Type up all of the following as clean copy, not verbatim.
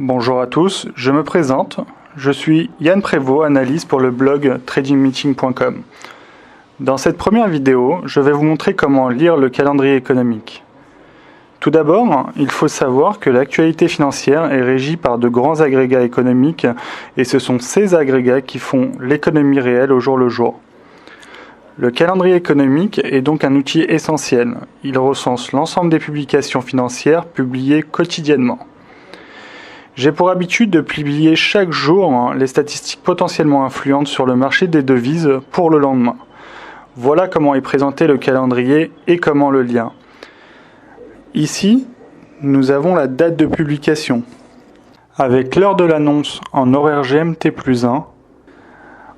Bonjour à tous, je me présente. Je suis Yann Prévost, analyste pour le blog tradingmeeting.com. Dans cette première vidéo, je vais vous montrer comment lire le calendrier économique. Tout d'abord, il faut savoir que l'actualité financière est régie par de grands agrégats économiques et ce sont ces agrégats qui font l'économie réelle au jour le jour. Le calendrier économique est donc un outil essentiel. Il recense l'ensemble des publications financières publiées quotidiennement. J'ai pour habitude de publier chaque jour les statistiques potentiellement influentes sur le marché des devises pour le lendemain. Voilà comment est présenté le calendrier et comment le lire. Ici, nous avons la date de publication, avec l'heure de l'annonce en horaire GMT+1.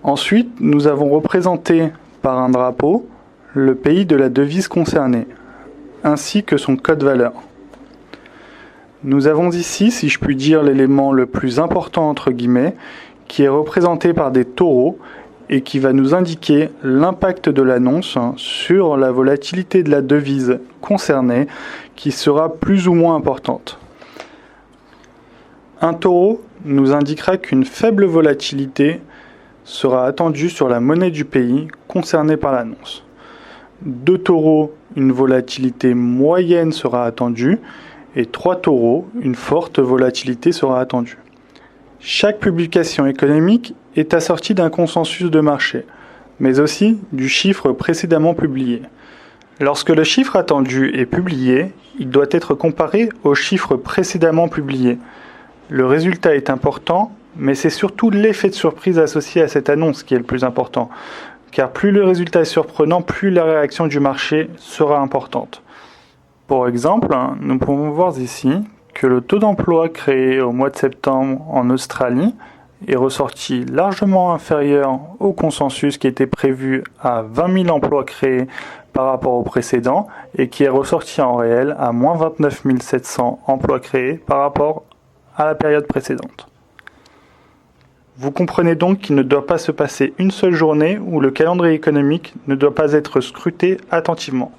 Ensuite, nous avons représenté par un drapeau le pays de la devise concernée, ainsi que son code valeur. Nous avons ici, si je puis dire, l'élément le plus important entre guillemets, qui est représenté par des taureaux et qui va nous indiquer l'impact de l'annonce sur la volatilité de la devise concernée, qui sera plus ou moins importante. Un taureau nous indiquera qu'une faible volatilité sera attendue sur la monnaie du pays concerné par l'annonce. Deux taureaux, une volatilité moyenne sera attendue, et 3 taureaux, une forte volatilité sera attendue. Chaque publication économique est assortie d'un consensus de marché, mais aussi du chiffre précédemment publié. Lorsque le chiffre attendu est publié, il doit être comparé au chiffre précédemment publié. Le résultat est important, mais c'est surtout l'effet de surprise associé à cette annonce qui est le plus important, car plus le résultat est surprenant, plus la réaction du marché sera importante. Pour exemple, nous pouvons voir ici que le taux d'emploi créé au mois de septembre en Australie est ressorti largement inférieur au consensus qui était prévu à 20 000 emplois créés par rapport au précédent et qui est ressorti en réel à moins 29 700 emplois créés par rapport à la période précédente. Vous comprenez donc qu'il ne doit pas se passer une seule journée où le calendrier économique ne doit pas être scruté attentivement.